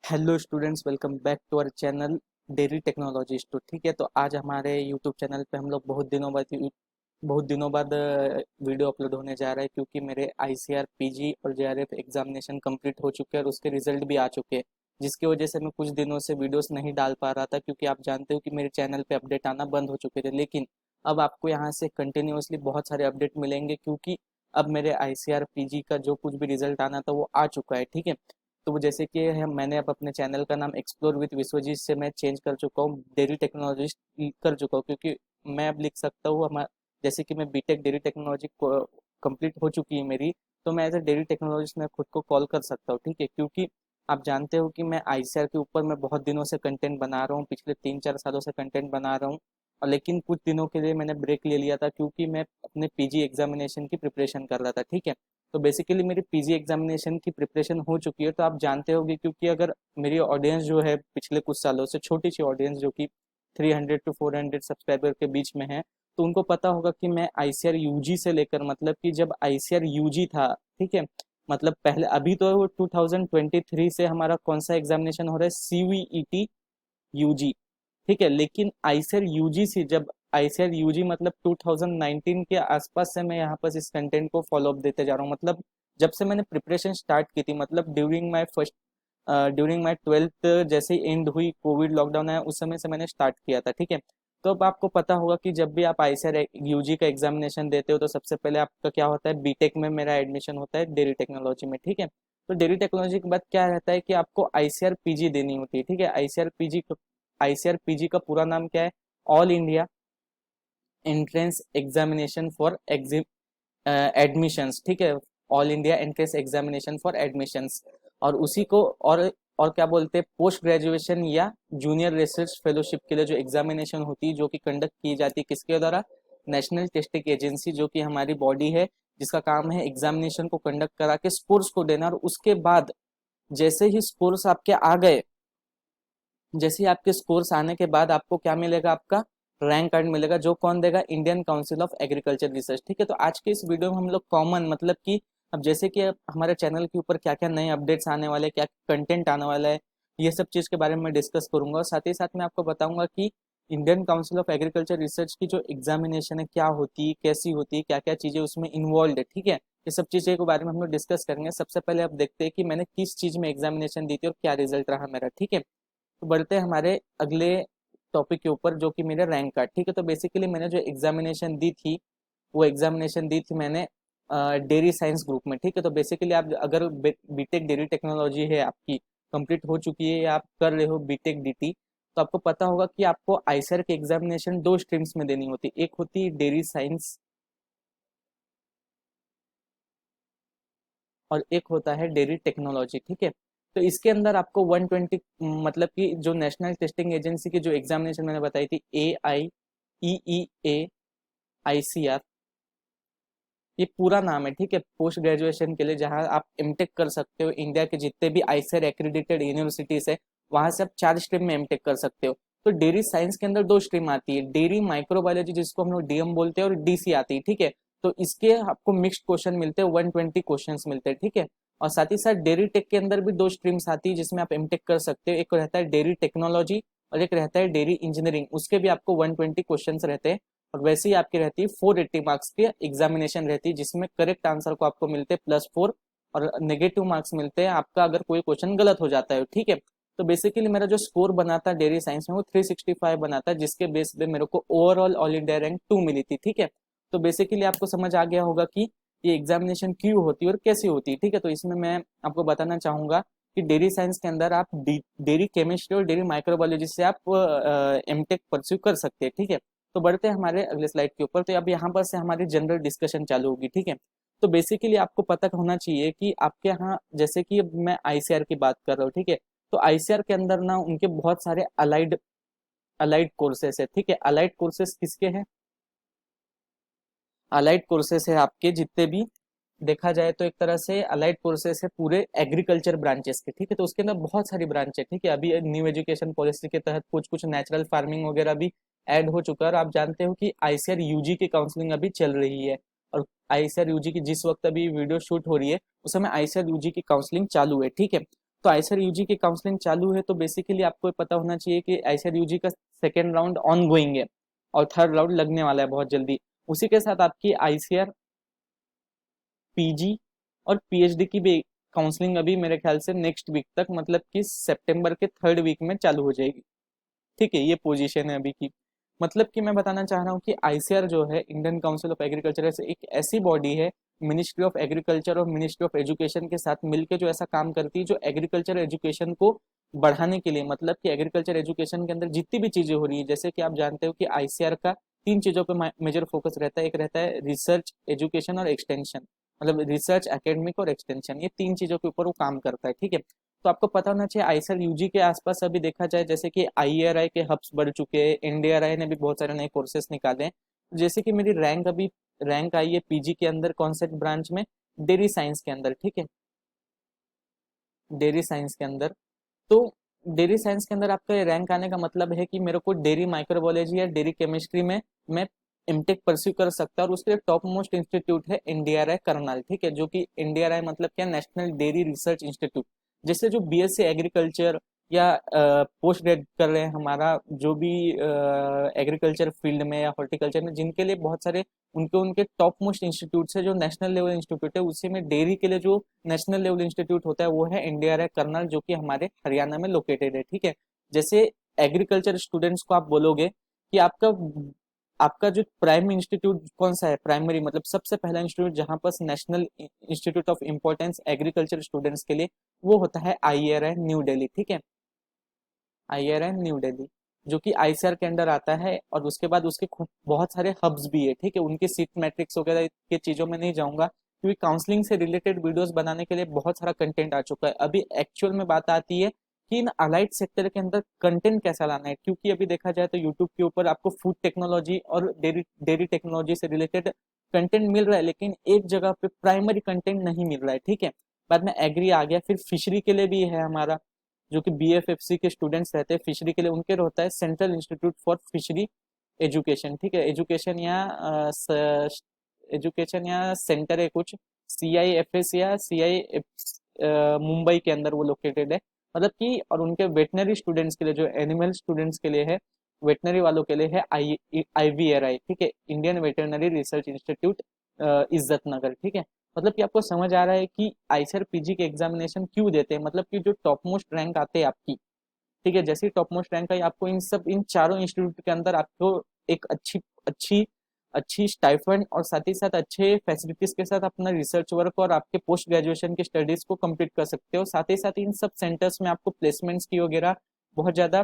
Hello students, welcome back to our channel dairy technologist. तो ठीक है, तो आज हमारे यूट्यूब चैनल पे हम लोग बहुत दिनों बाद वीडियो अपलोड होने जा रहा है, क्योंकि मेरे आईसीआर पीजी और जेआरएफ एग्जामिनेशन कंप्लीट हो चुके हैं और उसके रिजल्ट भी आ चुके हैं, जिसकी वजह से मैं कुछ दिनों से वीडियोस नहीं डाल पा रहा था, क्योंकि आप जानते हो कि मेरे चैनल पे अपडेट आना बंद हो चुके थे। लेकिन अब आपको यहाँ से कंटिन्यूअसली बहुत सारे अपडेट मिलेंगे, क्योंकि अब मेरे आईसीआर पीजी का जो कुछ भी रिजल्ट आना था वो आ चुका है। ठीक है, तो वो जैसे कि मैंने अब अपने चैनल का नाम एक्सप्लोर विद विश्वजीत से मैं चेंज कर चुका हूँ, डेयरी टेक्नोलॉजिस्ट कर चुका हूँ, क्योंकि मैं अब लिख सकता हूँ हमारा, जैसे कि मैं बीटेक डेयरी टेक्नोलॉजी कंप्लीट हो चुकी है मेरी, तो मैं एज ए डेयरी टेक्नोलॉजिस्ट मैं खुद को कॉल कर सकता हूँ। ठीक है, क्योंकि आप जानते हो कि मैं आईसीआर के ऊपर मैं बहुत दिनों से कंटेंट बना रहा हूँ, पिछले 3-4 सालों से कंटेंट बना रहा हूँ। और लेकिन कुछ दिनों के लिए मैंने ब्रेक ले लिया था, क्योंकि मैं अपने पीजी एग्जामिनेशन की प्रिपरेशन कर रहा था। ठीक है, तो बेसिकली मेरी पीजी एग्जामिनेशन की प्रिपरेशन हो चुकी है, तो आप जानते होंगे, क्योंकि अगर मेरी ऑडियंस जो है पिछले कुछ सालों से छोटी सी ऑडियंस जो कि 300 to 400 सब्सक्राइबर के बीच में है, तो उनको पता होगा कि मैं आईसीआर यूजी से लेकर, मतलब कि जब आईसीआर यूजी था, ठीक है, मतलब पहले, अभी तो वो 2023 से हमारा कौन सा एग्जामिनेशन हो रहा है, सीवीईटी यूजी। ठीक है, लेकिन आईसीआर यूजीसी, जब आईसीआर यूजी मतलब 2019 के आसपास से मैं यहाँ पर इस कंटेंट को फॉलो अप देते जा रहा हूँ। मतलब जब से मैंने प्रिपरेशन स्टार्ट की थी, मतलब ड्यूरिंग माय ट्वेल्थ जैसे ही एंड हुई, कोविड लॉकडाउन आया, उस समय से मैंने स्टार्ट किया था। ठीक है, तो अब आपको पता होगा कि जब भी आप आईसीआर यूजी का एग्जामिनेशन देते हो, तो सबसे पहले आपका क्या होता है, बीटेक में मेरा एडमिशन होता है डेयरी टेक्नोलॉजी में। ठीक है, तो डेयरी टेक्नोलॉजी के बाद क्या रहता है कि आपको आईसीआर पीजी देनी होती है। ठीक है, आईसीआर पीजी का पूरा नाम क्या है, all India entrance examination for admissions. ठीक है, all India entrance examination for admissions. और उसी को और क्या बोलते हैं, पोस्ट ग्रेजुएशन या जूनियर रिसर्च फेलोशिप के लिए जो एग्जामिनेशन होती है, जो कि कंडक्ट की जाती है किसके द्वारा, नेशनल टेस्टिंग एजेंसी, जो कि हमारी बॉडी है, जिसका काम है एग्जामिनेशन को कंडक्ट करा के स्कोर्स को देना। और उसके बाद जैसे ही स्कोर्स आपके आ गए, जैसे ही आपके स्कोर्स आने के बाद आपको क्या मिलेगा, आपका रैंक कार्ड मिलेगा, जो कौन देगा, Indian council of agriculture research. ठीक है, तो आज के इस वीडियो में हम लोग कॉमन, मतलब कि अब जैसे कि अब हमारे चैनल के ऊपर क्या क्या नए अपडेट्स आने वाले हैं, क्या कंटेंट आने वाला है, ये सब चीज के बारे में मैं डिस्कस करूंगा। और साथ ही साथ मैं आपको बताऊंगा कि Indian council of agriculture research की जो एग्जामिनेशन है, क्या होती है, कैसी होती है, क्या क्या चीजें उसमें इन्वॉल्व है। ठीक है, ये सब चीजें के बारे में हम लोग डिस्कस करेंगे। सबसे पहले आप देखते हैं कि मैंने किस चीज में एग्जामिनेशन दी थी और क्या रिजल्ट रहा मेरा। ठीक है, तो बढ़ते हैं हमारे अगले टॉपिक के ऊपर, जो कि मेरा रैंक कार्ड। ठीक है, तो बेसिकली मैंने जो एग्जामिनेशन दी थी, वो एग्जामिनेशन दी थी मैंने डेयरी साइंस ग्रुप में। ठीक है, तो बेसिकली आप अगर बीटेक डेयरी टेक्नोलॉजी है आपकी, कंप्लीट हो चुकी है या आप कर रहे हो बीटेक डीटी, तो आपको पता होगा कि आपको आईसीआर की एग्जामिनेशन दो स्ट्रीम्स में देनी होती है। एक होती है डेयरी साइंस और एक होता है डेयरी टेक्नोलॉजी। ठीक है, तो इसके अंदर आपको 120, मतलब कि जो नेशनल टेस्टिंग एजेंसी की जो एग्जामिनेशन मैंने बताई थी, AIEEA ICR, ये पूरा नाम है। ठीक है, पोस्ट ग्रेजुएशन के लिए जहां आप एमटेक कर सकते हो, इंडिया के जितने भी आईसीआर एक्रेडिटेड यूनिवर्सिटीज है, वहां से आप 4 स्ट्रीम में एमटेक कर सकते हो। तो डेयरी साइंस के अंदर 2 स्ट्रीम आती है, डेयरी माइक्रोबायोलॉजी जिसको हम लोग डीएम बोलते हैं, और डीसी आती है। ठीक है, तो इसके आपको मिक्स्ड क्वेश्चन मिलते हैं, 120 क्वेश्चन मिलते हैं। ठीक है, और साथ ही साथ डेयरी टेक के अंदर भी 2 स्ट्रीम्स आती है, जिसमें आप एमटेक कर सकते हो। एक रहता है डेयरी टेक्नोलॉजी और एक रहता है डेयरी इंजीनियरिंग, उसके भी आपको 120 क्वेश्चन रहते हैं। और वैसे ही आपकी रहती है 480 मार्क्स की एग्जामिनेशन रहती है, जिसमें करेक्ट आंसर को आपको मिलते हैं +4 और नेगेटिव मार्क्स मिलते हैं आपका अगर कोई क्वेश्चन गलत हो जाता है। ठीक है, तो बेसिकली मेरा जो स्कोर बना था डेयरी साइंस में, वो 365 बना था, जिसके बेस पे मेरे को ओवरऑल ऑल इंडिया रैंक 2 मिली थी। ठीक है, तो बेसिकली आपको समझ आ गया होगा कि ये एग्जामिनेशन क्यों होती है और कैसी होती है। ठीक है, तो इसमें मैं आपको बताना चाहूंगा कि डेयरी साइंस के अंदर आप डेयरी केमिस्ट्री और डेयरी माइक्रोबायोलॉजी से आप एमटेक परस्यू कर सकते हैं। ठीक है, तो बढ़ते हैं हमारे अगले स्लाइड के ऊपर। तो अब यहाँ पर से हमारी जनरल डिस्कशन चालू होगी। ठीक है, तो बेसिकली आपको पता होना चाहिए कि आपके यहाँ, जैसे कि अब मैं आईसीआर की बात कर रहा हूँ, ठीक है, तो आईसीआर के अंदर ना उनके बहुत सारे अलाइड अलाइड कोर्सेस है। ठीक है, अलाइड कोर्सेस किसके हैं, अलाइड कोर्सेस है आपके जितने भी, देखा जाए तो एक तरह से अलाइड कोर्सेस है पूरे एग्रीकल्चर ब्रांचेस के। ठीक है, तो उसके अंदर बहुत सारी ब्रांच है। ठीक है, अभी न्यू एजुकेशन पॉलिसी के तहत कुछ कुछ नेचुरल फार्मिंग वगैरह भी ऐड हो चुका है। और आप जानते हो कि आईसीआर यूजी की काउंसलिंग अभी चल रही है, और आईसीआर यूजी की जिस वक्त अभी वीडियो शूट हो रही है, उस समय आईसीआर यूजी की काउंसलिंग चालू है। ठीक है, तो आईसीआर यूजी की काउंसलिंग चालू है, तो बेसिकली आपको पता होना चाहिए कि आईसीआर यूजी का सेकेंड राउंड ऑन गोइंग है और थर्ड राउंड लगने वाला है बहुत जल्दी। उसी के साथ आपकी आईसीआर पीजी और पीएचडी की भी काउंसलिंग अभी मेरे ख्याल से नेक्स्ट वीक तक, मतलब कि सितंबर के थर्ड वीक में चालू हो जाएगी। ठीक है, ये पोजीशन है अभी की। मतलब कि मैं बताना चाह रहा हूँ कि आईसीआर जो है, इंडियन काउंसिल ऑफ एग्रीकल्चर, एक ऐसी बॉडी है मिनिस्ट्री ऑफ एग्रीकल्चर और मिनिस्ट्री ऑफ एजुकेशन के साथ मिलकर जो ऐसा काम करती है, जो एग्रीकल्चर एजुकेशन को बढ़ाने के लिए, मतलब कि एग्रीकल्चर एजुकेशन के अंदर जितनी भी चीजें हो रही है, जैसे कि आप जानते हो कि आईसीआर का तीन चीजों पे मेजर फोकस रहता है। एक रहता है रिसर्च, एजुकेशन और एक्सटेंशन, मतलब रिसर्च, एकेडमिक और एक्सटेंशन, ये तीन चीजों के ऊपर वो काम करता है। ठीक है, तो आपको पता होना चाहिए आईसीआर यूजी के आसपास अभी देखा जाए, जैसे कि आईआरआई के हब्स बढ़ चुके हैं, एनडीआरआई ने भी बहुत सारे नए कोर्सेज निकाले हैं। जैसे कि मेरी रैंक आई है पीजी के अंदर, कॉन्सेप्ट ब्रांच में, डेयरी साइंस के अंदर। ठीक है, डेयरी साइंस के अंदर। तो डेयरी साइंस के अंदर आपका ये रैंक आने का मतलब है कि मेरे को डेयरी माइक्रोबायोलॉजी या डेयरी केमिस्ट्री में मैं एमटेक परस्यू कर सकता, और उसके लिए टॉप मोस्ट इंस्टीट्यूट है एनडीआरआई करनाल। ठीक है, जो कि एनडीआरआई मतलब क्या, नेशनल डेयरी रिसर्च इंस्टीट्यूट। जैसे जो बीएससी एग्रीकल्चर या पोस्ट ग्रेड कर रहे हैं, हमारा जो भी एग्रीकल्चर फील्ड में या हॉर्टिकल्चर में, जिनके लिए बहुत सारे उनके उनके टॉप मोस्ट इंस्टीट्यूट है, जो नेशनल लेवल इंस्टीट्यूट है, उसी में डेयरी के लिए जो नेशनल लेवल इंस्टीट्यूट होता है वो है एनडीआरआई करनाल, जो कि हमारे हरियाणा में लोकेटेड है। ठीक है, जैसे एग्रीकल्चर स्टूडेंट्स को आप बोलोगे कि आपका आपका जो प्राइम इंस्टीट्यूट कौन सा है, प्राइमरी मतलब सबसे पहला इंस्टीट्यूट जहां पर national institute of importance agriculture students के लिए, वो होता है आईआरआई न्यू दिल्ली। ठीक है, आईआरआई न्यू दिल्ली, जो कि आईसीआर के अंडर आता है, और उसके बाद उसके बहुत सारे हब्स भी है। ठीक है, उनकी सीट मैट्रिक्स वगैरह के चीजों में नहीं जाऊंगा, क्योंकि काउंसलिंग से रिलेटेड वीडियोस बनाने के लिए बहुत सारा कंटेंट आ चुका है। अभी एक्चुअल में बात आती है कि इन अलाइड सेक्टर के अंदर कंटेंट कैसा लाना है, क्योंकि अभी देखा जाए तो यूट्यूब के ऊपर आपको फूड टेक्नोलॉजी और डेयरी टेक्नोलॉजी से रिलेटेड कंटेंट मिल रहा है, लेकिन एक जगह पे प्राइमरी कंटेंट नहीं मिल रहा है। ठीक है, बाद में एग्री आ गया, फिर फिशरी के लिए भी है हमारा, जो कि बीएफएफसी के स्टूडेंट्स रहते हैं फिशरी के लिए, उनके होता है central institute for fishery education. ठीक है, एजुकेशन या सेंटर है कुछ, सीआईएफएस या सीआईएफ मुंबई के अंदर वो लोकेटेड है। मतलब कि और उनके वेटनरी स्टूडेंट्स के लिए, जो एनिमल स्टूडेंट्स के लिए है, वेटनरी वालों के लिए है आईवीआरआई। ठीक है, इंडियन वेटरनरी रिसर्च इंस्टीट्यूट, इज्जत नगर। ठीक है, मतलब कि आपको समझ आ रहा है कि आईसीआर पीजी के एग्जामिनेशन क्यों देते हैं, मतलब कि जो टॉप मोस्ट रैंक आते हैं आपकी, ठीक है, जैसे टॉप मोस्ट रैंक आई, आपको इन चारों इंस्टीट्यूट के अंदर आपको एक अच्छी अच्छी अच्छी स्टाइफंड और साथ ही साथ अच्छे फैसिलिटीज के साथ अपना रिसर्च वर्क और आपके पोस्ट ग्रेजुएशन की स्टडीज को कंप्लीट कर सकते हो। साथ ही साथ इन सब सेंटर्स में आपको प्लेसमेंट्स की वगैरह बहुत ज्यादा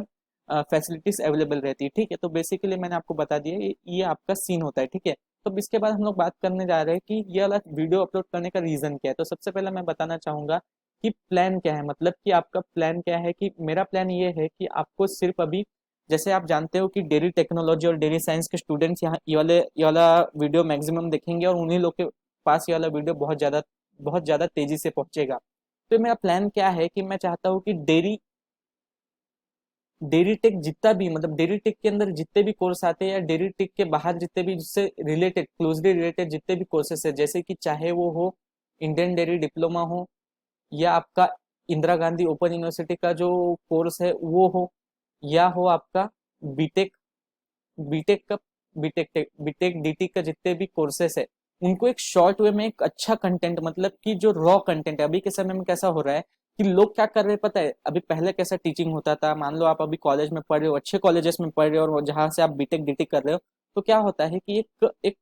फैसिलिटीज अवेलेबल रहती है। ठीक है, तो बेसिकली मैंने आपको बता दिया ये आपका सीन होता है। ठीक है, तो इसके बाद हम लोग बात करने जा रहे हैं कि ये वाला वीडियो अपलोड करने का रीजन क्या है। तो सबसे पहले मैं बताना चाहूंगा कि प्लान क्या है, मतलब कि आपका प्लान क्या है। कि मेरा प्लान ये है कि आपको सिर्फ अभी, जैसे आप जानते हो कि डेयरी टेक्नोलॉजी और डेयरी साइंस के स्टूडेंट्स यहाँ ये वाला वीडियो मैक्सिमम देखेंगे, और उन्हीं लोग के पास ये वाला वीडियो बहुत ज्यादा तेजी से पहुंचेगा। तो मेरा प्लान क्या है कि मैं चाहता हूँ कि डेयरी टेक जितना भी, मतलब डेयरी टेक के अंदर जितने भी कोर्स आते हैं, या डेयरी टेक के बाहर जितने भी जिससे रिलेटेड, क्लोजली रिलेटेड जितने भी कोर्सेस है, जैसे कि चाहे वो हो इंडियन डेयरी डिप्लोमा हो, या आपका इंदिरा गांधी ओपन यूनिवर्सिटी का जो कोर्स है वो हो, या हो आपका बीटेक बीटेक का बीटेक डीटी का जितने भी कोर्सेस है, उनको एक शॉर्ट वे में एक अच्छा कंटेंट, मतलब कि जो रॉ कंटेंट है। अभी के समय में कैसा हो रहा है कि लोग क्या कर रहे हैं पता है, अभी पहले कैसा टीचिंग होता था, मान लो आप अभी कॉलेज में पढ़ रहे हो, अच्छे कॉलेजेस में पढ़ रहे हो, और जहां से आप बीटेक डीटी कर रहे हो, तो क्या होता है कि एक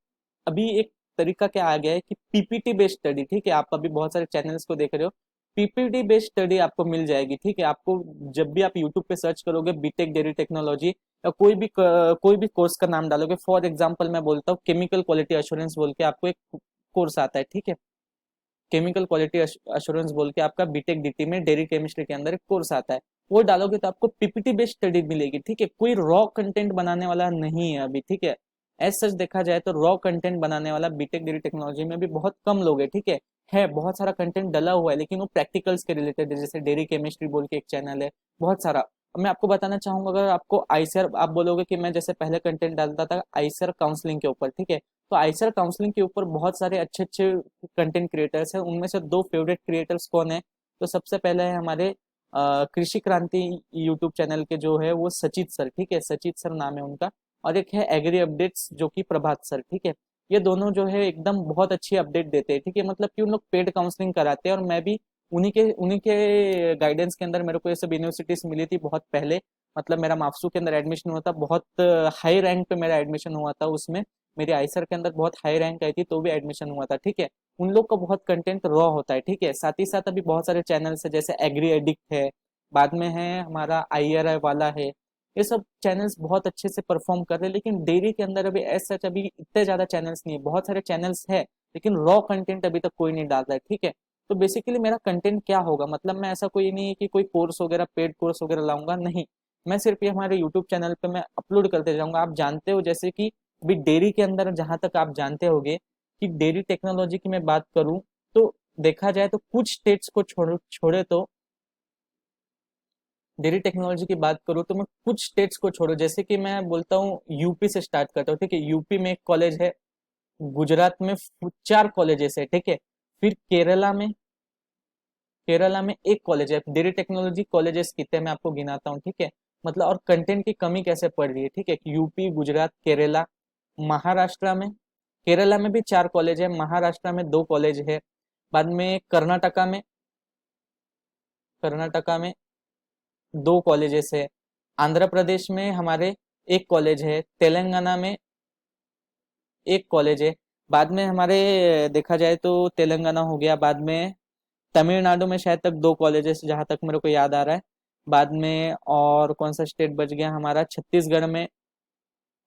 अभी एक तरीका क्या आ गया है कि पीपीटी बेस्ड स्टडी। ठीक है, आप अभी बहुत सारे चैनल्स को देख रहे हो, पीपीटी बेस्ड स्टडी आपको मिल जाएगी। ठीक है, आपको जब भी आप यूट्यूब पे सर्च करोगे बीटेक डेयरी टेक्नोलॉजी, या कोई भी कोर्स का नाम डालोगे, फॉर एग्जांपल मैं बोलता हूँ केमिकल क्वालिटी एश्योरेंस बोल के आपको एक कोर्स आता है। ठीक है, केमिकल क्वालिटी एश्योरेंस बोल के आपका बीटेक डीटी में डेयरी केमिस्ट्री के अंदर एक कोर्स आता है, वो डालोगे तो आपको पीपीटी बेस्ड स्टडी मिलेगी। ठीक है, कोई रॉ कंटेंट बनाने वाला नहीं है अभी। ठीक है, एज सच देखा जाए तो रॉ कंटेंट बनाने वाला बीटेक डेयरी टेक्नोलॉजी में भी बहुत कम लोग है। ठीक है बहुत सारा कंटेंट डला हुआ है, लेकिन वो प्रैक्टिकल्स के रिलेटेड है, जैसे डेयरी केमिस्ट्री बोल के एक चैनल है, बहुत सारा। अब मैं आपको बताना चाहूंगा, अगर आपको आईसीआर, आप बोलोगे कि मैं जैसे पहले कंटेंट डालता था आईसीआर काउंसलिंग के ऊपर, ठीक है, तो आईसीआर काउंसलिंग के ऊपर बहुत सारे अच्छे अच्छे कंटेंट क्रिएटर्स हैं, उनमें से दो फेवरेट क्रिएटर्स कौन है, तो सबसे पहले है हमारे कृषि क्रांति यूट्यूब चैनल के जो है वो सचित सर, ठीक है, सचित सर नाम है उनका। और एक है एग्री अपडेट्स जो कि प्रभात सर, ठीक है। ये दोनों जो है एकदम बहुत अच्छी अपडेट देते हैं, ठीक है। मतलब कि उन लोग पेड काउंसलिंग कराते हैं, और मैं भी उन्हीं के गाइडेंस के अंदर मेरे को ये सब यूनिवर्सिटीज मिली थी बहुत पहले। मतलब मेरा माफसू के अंदर एडमिशन हुआ था, बहुत हाई रैंक पे मेरा एडमिशन हुआ था उसमें। मेरी आईसर के अंदर बहुत हाई रैंक आई थी तो भी एडमिशन हुआ था, ठीक है। उन लोग का बहुत कंटेंट रॉ होता है, ठीक है। साथ ही साथ अभी बहुत सारे चैनल्स है, जैसे एग्री एडिक्ट है, बाद में है हमारा IRI वाला है। ये सब चैनल्स बहुत अच्छे से परफॉर्म कर रहे हैं, लेकिन डेयरी के अंदर अभी एज सच अभी इतने ज्यादा चैनल्स नहीं है। बहुत सारे चैनल्स है लेकिन रॉ कंटेंट अभी तक कोई नहीं डाल रहा है, ठीक है। तो बेसिकली मेरा कंटेंट क्या होगा, मतलब मैं ऐसा कोई नहीं है कि कोई कोर्स वगैरह पेड कोर्स वगैरह लाऊंगा, नहीं। मैं सिर्फ ये हमारे यूट्यूब चैनल पे मैं अपलोड करते जाऊंगा। आप जानते हो जैसे कि अभी डेयरी के अंदर जहां तक आप जानते होगे कि डेयरी टेक्नोलॉजी की मैं बात करूं, तो देखा जाए तो कुछ स्टेट्स को छोड़े तो डेयरी टेक्नोलॉजी की बात करूँ तो मैं कुछ स्टेट्स को छोड़ू, जैसे कि मैं बोलता हूँ यूपी से स्टार्ट करता हूँ, ठीक है। यूपी में एक कॉलेज है, गुजरात में 4 कॉलेजेस है, ठीक है। फिर केरला में एक कॉलेज है। डेयरी टेक्नोलॉजी कॉलेजेस कितने मैं आपको गिनाता हूँ, ठीक है। मतलब और कंटेंट की कमी कैसे पड़ रही है, ठीक है। यूपी, गुजरात, केरला, महाराष्ट्र में, केरला में भी 4 कॉलेज है, महाराष्ट्र में 2 कॉलेज है। बाद में कर्नाटका में 2 कॉलेजेस है। आंध्र प्रदेश में हमारे एक कॉलेज है, तेलंगाना में एक कॉलेज है। बाद में हमारे देखा जाए तो तेलंगाना हो गया, बाद में तमिलनाडु में शायद तक 2 कॉलेजेस जहां तक मेरे को याद आ रहा है। बाद में और कौन सा स्टेट बच गया हमारा, छत्तीसगढ़ में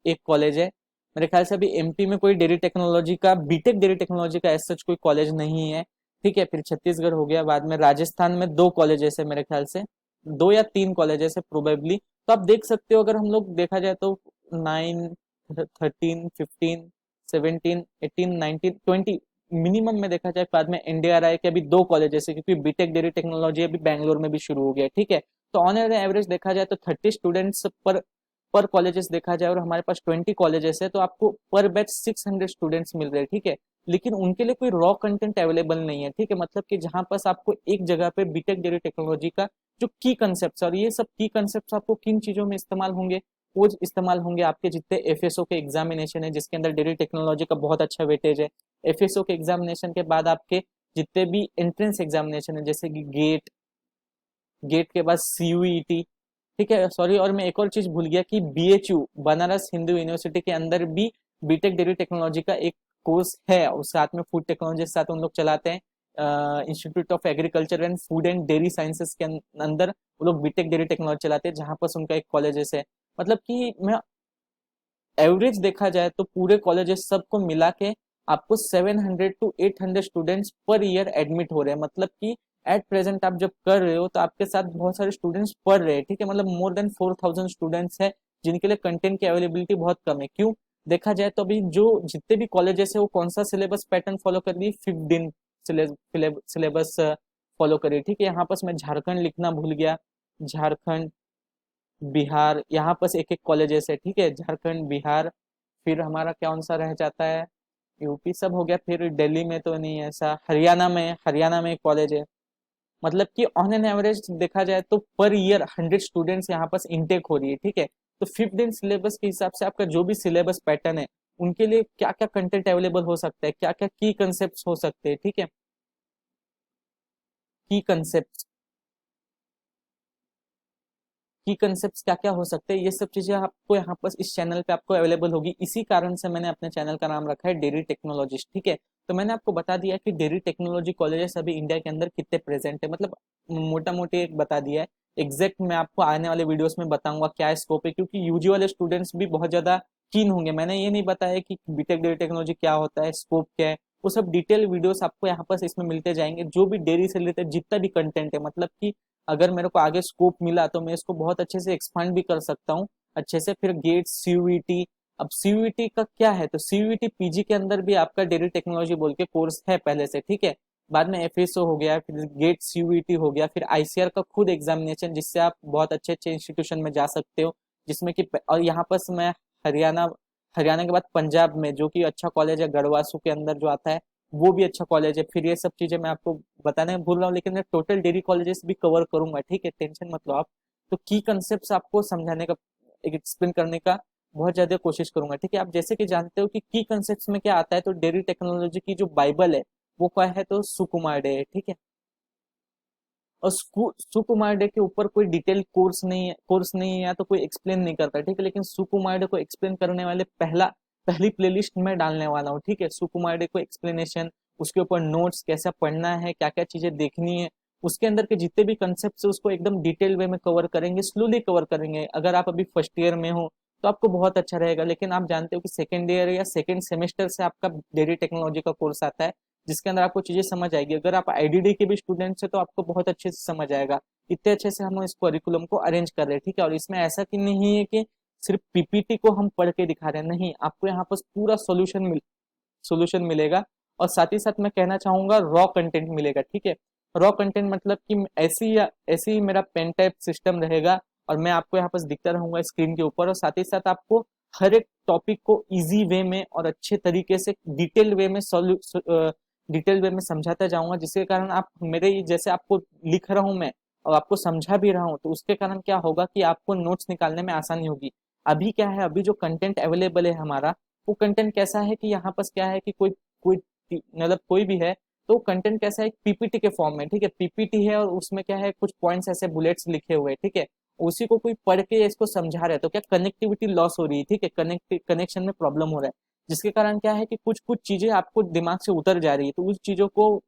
एक कॉलेज है। मेरे ख्याल से अभी MP में कोई डेयरी टेक्नोलॉजी का, बीटेक डेयरी टेक्नोलॉजी का ऐसा कोई कॉलेज नहीं है, ठीक है। फिर छत्तीसगढ़ हो गया, बाद में राजस्थान में 2 कॉलेजेस है मेरे ख्याल से, 2 या 3 कॉलेजेस है प्रोबेबली। तो आप देख सकते हो, अगर हम लोग देखा जाए तो 9, 13, 15, 17, 18, 19, 20 मिनिमम में देखा जाए। बाद में NDRI के अभी 2 कॉलेजेस है, क्योंकि बीटेक डेयरी टेक्नोलॉजी अभी बैंगलोर में भी शुरू हो गया, ठीक है। तो ऑन एवरेज देखा जाए तो 30 स्टूडेंट्स पर कॉलेजेस देखा जाए, और हमारे पास 20 कॉलेजेस है, तो आपको पर बैच 600 स्टूडेंट्स मिल रहे हैं, ठीक है। लेकिन उनके लिए कोई रॉ कंटेंट अवेलेबल नहीं है, ठीक है। मतलब कि जहां पास आपको एक जगह पे बीटेक डेयरी टेक्नोलॉजी का जो की कंसेप्ट, और ये सब की कंसेप्ट आपको किन चीजों में इस्तेमाल होंगे, वो इस्तेमाल होंगे आपके जितने FSO के एग्जामिनेशन है, जिसके अंदर डेयरी टेक्नोलॉजी का बहुत अच्छा वेटेज है। FSO के एग्जामिनेशन के बाद आपके जितने भी एंट्रेंस एग्जामिनेशन है, जैसे कि गेट के बाद CUET, ठीक है। सॉरी, और मैं एक और चीज भूल गया कि BHU, बनारस हिंदू यूनिवर्सिटी के अंदर भी बीटेक डेयरी टेक्नोलॉजी का एक कोर्स है, और साथ में फूड टेक्नोलॉजी के साथ उन लोग चलाते हैं। Institute of agriculture and food and dairy sciences के अंदर वो लोग बीटेक डेयरी टेक्नोलॉजी चलाते हैं, जहां पर उनका एक कॉलेजेस है। मतलब कि मैं एवरेज देखा जाए तो पूरे कॉलेजेस सबको मिला के आपको 700 to 800 students per year admit हो रहे हैं। मतलब कि एट प्रेजेंट आप जब कर रहे हो तो आपके साथ बहुत सारे स्टूडेंट्स पढ़ रहे हैं, ठीक है। मतलब मोर देन 4000 स्टूडेंट्स है, जिनके लिए कंटेंट की अवेलेबिलिटी बहुत कम है। क्यों देखा जाए तो अभी जो जितने भी कॉलेजेस है वो कौन सा सिलेबस पैटर्न फॉलो कर रही है, 15 सिलेबस फॉलो कर रही है, ठीक है। यहाँ पर मैं झारखंड लिखना भूल गया, झारखंड, बिहार, यहाँ पर एक एक कॉलेजेस है, ठीक है। झारखंड, बिहार, फिर हमारा कौन सा रह जाता है, यूपी सब हो गया। फिर दिल्ली में तो नहीं है ऐसा, हरियाणा में एक कॉलेज है। मतलब कि ऑन एन एवरेज देखा जाए तो पर ईयर 100 स्टूडेंट्स यहाँ पास इनटेक हो रही है, ठीक है। तो 15 सिलेबस के हिसाब से आपका जो भी सिलेबस पैटर्न है, उनके लिए क्या क्या कंटेंट अवेलेबल हो सकता है, क्या क्या की कंसेप्ट हो सकते हैं, ठीक है। की कंसेप्ट की कंसेप्ट क्या क्या हो सकते हैं, ये सब चीजें आपको यहाँ पर इस चैनल पे आपको अवेलेबल होगी। इसी कारण से मैंने अपने चैनल का नाम रखा है डेयरी टेक्नोलॉजिस्ट, ठीक है। तो मैंने आपको बता दिया कि डेयरी टेक्नोलॉजी कॉलेजेस अभी इंडिया के अंदर कितने प्रेजेंट है, मतलब मोटा मोटी एक बता दिया है। एग्जैक्ट मैं आपको आने वाले वीडियोस में बताऊंगा क्या स्कोप है, क्योंकि यूजी वाले स्टूडेंट्स भी बहुत ज्यादा कीन होंगे। मैंने ये नहीं बताया कि बीटेक डेयरी टेक्नोलॉजी क्या होता है, स्कोप क्या है, वो सब डिटेल वीडियोस आपको यहाँ पर इसमें मिलते जाएंगे। जो भी डेयरी से रिलेटेड जितना भी कंटेंट है, मतलब कि अगर मेरे को आगे स्कोप मिला तो मैं इसको बहुत अच्छे से एक्सपांड भी कर सकता हूँ अच्छे से। फिर गेट, CUET, अब CUET का क्या है, तो CUET PG के अंदर भी आपका डेयरी टेक्नोलॉजी बोल के कोर्स है पहले से, ठीक है। बाद में FSO हो गया, फिर गेट, CUET हो गया, फिर ICR का खुद एग्जामिनेशन, जिससे आप बहुत अच्छे अच्छे इंस्टीट्यूशन में जा सकते हो, जिसमें कि और यहाँ पर मैं हरियाणा हरियाणा के बाद पंजाब में जो कि अच्छा कॉलेज है, गढ़वासू के अंदर जो आता है, वो भी अच्छा कॉलेज है। फिर ये सब चीजें मैं आपको बताने भूल रहा हूँ, लेकिन मैं टोटल डेयरी कॉलेजेस भी कवर करूंगा, ठीक है, टेंशन मत लो आप। तो की कंसेप्ट आपको समझाने का, एक्सप्लेन करने का बहुत ज्यादा कोशिश करूंगा, ठीक है। आप जैसे कि जानते हो कि की कंसेप्ट में क्या आता है, तो डेयरी टेक्नोलॉजी की जो बाइबल है वो क्या है, तो सुकुमार डे है, ठीक है। और सुकुमार डे के ऊपर कोई डिटेल कोर्स नहीं है या तो कोई एक्सप्लेन नहीं करता, ठीक है। लेकिन सुकुमार डे को एक्सप्लेन करने वाले पहली प्लेलिस्ट में डालने वाला हूँ, ठीक है। सुकुमार डे को एक्सप्लेनेशन, उसके ऊपर नोट्स, कैसा पढ़ना है, क्या क्या चीजें देखनी है, उसके अंदर के जितने भी कंसेप्ट है उसको एकदम डिटेल वे में कवर करेंगे, स्लोली कवर करेंगे। अगर आप अभी फर्स्ट ईयर में हो तो आपको बहुत अच्छा रहेगा, लेकिन आप जानते हो कि सेकेंड ईयर या सेकेंड सेमेस्टर से आपका डेयरी टेक्नोलॉजी का कोर्स आता है, जिसके अंदर आपको चीजें समझ आएगी। अगर आप आईडीडी के भी स्टूडेंट्स हैं तो आपको बहुत अच्छे से समझ आएगा। इतने अच्छे से हम इस करिकुलम को अरेंज कर रहे हैं, ठीक है। और इसमें ऐसा कि नहीं है कि सिर्फ पीपीटी को हम पढ़ के दिखा रहे हैं, नहीं, आपको यहाँ पर पूरा सोल्यूशन मिलेगा। और साथ ही साथ मैं कहना चाहूंगा रॉ कंटेंट मिलेगा, ठीक है। रॉ कंटेंट मतलब कि ऐसी ही मेरा पेन टाइप सिस्टम रहेगा, और मैं आपको यहाँ पर दिखता रहूंगा स्क्रीन के ऊपर। और साथ ही साथ आपको हर एक टॉपिक को इजी वे में और अच्छे तरीके से डिटेल वे में समझाता जाऊंगा, जिसके कारण आप मेरे जैसे आपको लिख रहा हूं मैं और आपको समझा भी रहा हूं, तो उसके कारण क्या होगा कि आपको नोट्स निकालने में आसानी होगी। अभी क्या है, अभी जो कंटेंट अवेलेबल है हमारा, वो कंटेंट कैसा है कि यहाँ पर क्या है कि कोई कोई मतलब कोई भी है, तो कंटेंट कैसा है, पीपीटी के फॉर्म में, ठीक है। पीपीटी है और उसमें क्या है, कुछ पॉइंट्स ऐसे बुलेट्स लिखे हुए हैं, ठीक है। उसी को कोई पढ़ के इसको समझा रहा है, तो क्या कनेक्टिविटी लॉस हो रही है, ठीक है, कनेक्शन में प्रॉब्लम हो रहा है, जिसके कारण क्या है कि कुछ कुछ चीजें आपको दिमाग से उतर जा रही है। तो उस चीजों को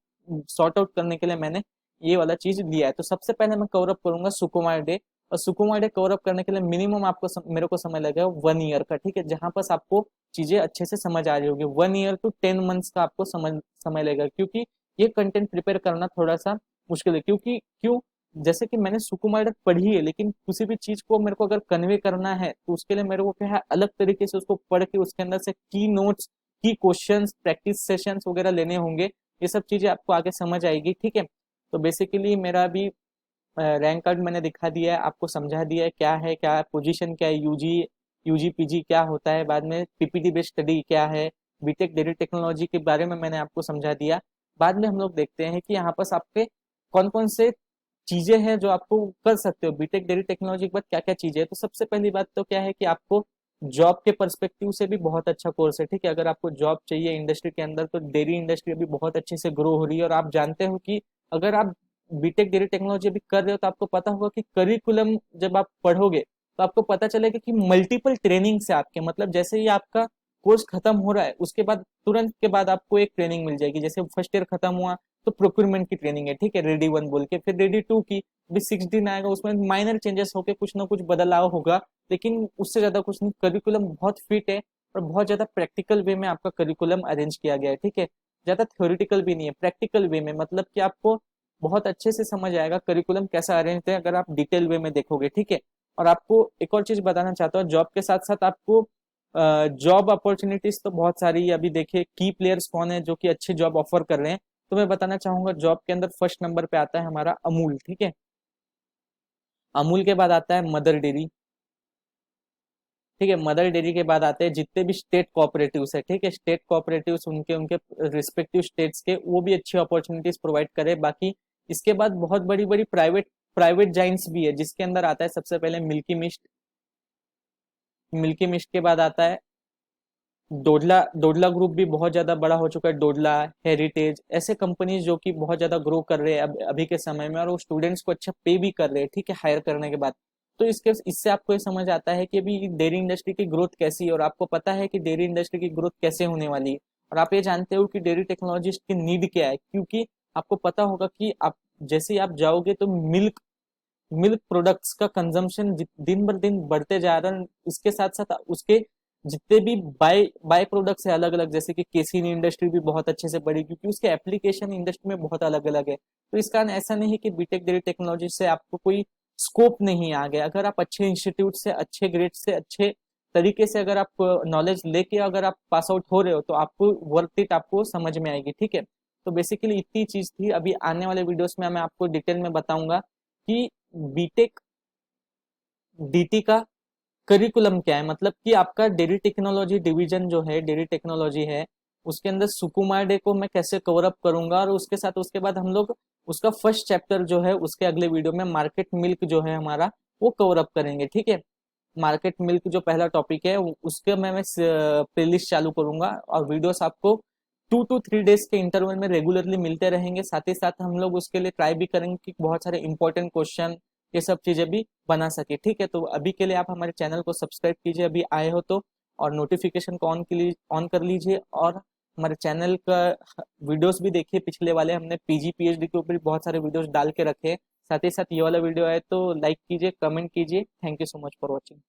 सॉर्ट आउट करने के लिए मैंने ये वाला चीज लिया है। तो सबसे पहले मैं कवर अप करूंगा सुकुमार डे, और सुकुमार डे कवर अप करने के लिए मिनिमम मेरे को समय लगेगा 1 ईयर का, ठीक है, जहां पर आपको चीजें अच्छे से समझ आ रही होगी। 1 ईयर टू 10 मंथ्स का आपको समय लगेगा, क्योंकि ये कंटेंट प्रिपेयर करना थोड़ा सा मुश्किल है। क्यों, जैसे कि मैंने सुकुमार पढ़ी है, लेकिन किसी भी चीज को मेरे को अगर कन्वे करना है तो उसके लिए मेरे को क्या है, अलग तरीके से उसको पढ़ के उसके अंदर से की नोट्स, की क्वेश्चंस, प्रैक्टिस सेशंस वगैरह लेने होंगे। ये सब चीजें आपको आगे समझ आएगी, ठीक है। तो बेसिकली मेरा भी रैंक कार्ड मैंने दिखा दिया है, आपको समझा दिया है क्या है, क्या पोजीशन क्या है, यूजी पीजी क्या होता है, बाद में पीपीटी बेस्ड स्टडी क्या है, बीटेक डेटा टेक्नोलॉजी के बारे में मैंने आपको समझा दिया। बाद में हम लोग देखते हैं कि यहाँ पर आपके कौन कौन से चीजें हैं जो आपको कर सकते हो बीटेक डेयरी टेक्नोलॉजी के बाद, क्या क्या चीजें है। तो सबसे पहली बात तो क्या है कि आपको जॉब के पर्सपेक्टिव से भी बहुत अच्छा कोर्स है, ठीक है। अगर आपको जॉब चाहिए इंडस्ट्री के अंदर, तो डेयरी इंडस्ट्री अभी बहुत अच्छे से ग्रो हो रही है। और आप जानते हो कि अगर आप बीटेक डेयरी टेक्नोलॉजी अभी कर रहे हो, तो आपको पता होगा कि करिकुलम जब आप पढ़ोगे तो आपको पता चलेगा कि मल्टीपल ट्रेनिंग से आपके, मतलब जैसे ही आपका कोर्स खत्म हो रहा है उसके बाद तुरंत के बाद आपको एक ट्रेनिंग मिल जाएगी। जैसे फर्स्ट ईयर खत्म हुआ तो प्रोक्यूरमेंट की ट्रेनिंग है, ठीक है, रेडी 1 बोल के, फिर रेडी 2 की भी 6 दिन आएगा, उसमें माइनर चेंजेस होके कुछ ना कुछ बदलाव होगा, लेकिन उससे ज्यादा कुछ नहीं। करिकुलम बहुत फिट है और बहुत ज्यादा प्रैक्टिकल वे में आपका करिकुलम अरेंज किया गया है, ठीक है। ज्यादा थ्योरेटिकल भी नहीं है, प्रैक्टिकल वे में, मतलब कि आपको बहुत अच्छे से समझ आएगा करिकुलम कैसा अरेंज है अगर आप डिटेल वे में देखोगे, ठीक है। और आपको एक और चीज बताना चाहता हूँ, जॉब के साथ साथ आपको जॉब अपॉर्चुनिटीज तो बहुत सारी है। अभी देखिए की प्लेयर्स कौन है जो कि अच्छे जॉब ऑफर कर रहे हैं, तो मैं बताना चाहूंगा जॉब के अंदर फर्स्ट नंबर पे आता है हमारा अमूल, ठीक है। अमूल के बाद आता है मदर डेयरी, ठीक है। मदर डेयरी के बाद आते हैं जितने भी स्टेट कोऑपरेटिव्स है, ठीक है। स्टेट कोऑपरेटिव्स उनके उनके रिस्पेक्टिव स्टेट्स के, वो भी अच्छी अपॉर्चुनिटीज प्रोवाइड करे। बाकी इसके बाद बहुत बड़ी बड़ी प्राइवेट जाइंट्स भी है, जिसके अंदर आता है सबसे पहले मिल्की मिस्ट के बाद आता है डोडला। डोडला ग्रुप भी बहुत ज्यादा बड़ा हो चुका है, डोडला, हेरिटेज, ऐसे कंपनीज जो कि बहुत ज्यादा ग्रो कर रहे हैं अभी के समय में, और वो स्टूडेंट्स को अच्छा पे भी कर रहे हैं, ठीक है, हायर करने के बाद। तो इससे आपको ये समझ आता है कि अभी डेयरी इंडस्ट्री की ग्रोथ कैसी है, और आपको पता है कि डेयरी इंडस्ट्री की ग्रोथ कैसे होने वाली है। और आप ये जानते हो कि डेयरी टेक्नोलॉजिस्ट की नीड क्या है, क्योंकि आपको पता होगा कि आप जैसे ही आप जाओगे तो मिल्क मिल्क प्रोडक्ट्स का कंजम्पशन दिन भर दिन बढ़ते जा रहा है। इसके साथ साथ उसके जितने भी बाय बाय प्रोडक्ट्स है अलग अलग, जैसे कि केसिन इंडस्ट्री भी बहुत अच्छे से बढ़ी, क्योंकि उसके एप्लीकेशन इंडस्ट्री में बहुत अलग अलग है। तो इस कारण ऐसा नहीं है कि बीटेक डेयरी टेक्नोलॉजी से आपको कोई स्कोप नहीं आ गया। अगर आप अच्छे इंस्टीट्यूट से, अच्छे ग्रेड से, अच्छे तरीके से अगर आप नॉलेज लेके अगर आप पास आउट हो रहे हो, तो आपको वर्थ इट आपको समझ में आएगी, ठीक है। तो बेसिकली इतनी चीज थी। अभी आने वाले वीडियोस में मैं आपको डिटेल में बताऊंगा कि बीटेक डीटी का करिकुलम क्या है, मतलब कि आपका डेयरी टेक्नोलॉजी डिवीजन जो है, डेयरी टेक्नोलॉजी है, उसके अंदर सुकुमार डे को मैं कैसे कवर अप करूंगा, और उसके साथ उसके बाद हम लोग उसका फर्स्ट चैप्टर जो है उसके अगले वीडियो में मार्केट मिल्क जो है हमारा वो कवर अप करेंगे, ठीक है। मार्केट मिल्क जो पहला टॉपिक है उसके मैं प्लेलिस्ट चालू करूंगा, और वीडियोस आपको 2 to 3 डेज के इंटरवल में रेगुलरली मिलते रहेंगे। साथ ही साथ हम लोग उसके लिए ट्राई भी करेंगे कि बहुत सारे इंपॉर्टेंट क्वेश्चन ये सब चीजें भी बना सके, ठीक है। तो अभी के लिए आप हमारे चैनल को सब्सक्राइब कीजिए अभी आए हो तो, और नोटिफिकेशन को ऑन कर लीजिए, और हमारे चैनल का वीडियोस भी देखिए। पिछले वाले हमने पीजी पीएचडी के ऊपर बहुत सारे वीडियोस डाल के रखे हैं। साथ ही साथ ये वाला वीडियो आए तो लाइक कीजिए, कमेंट कीजिए। Thank you so much for watching.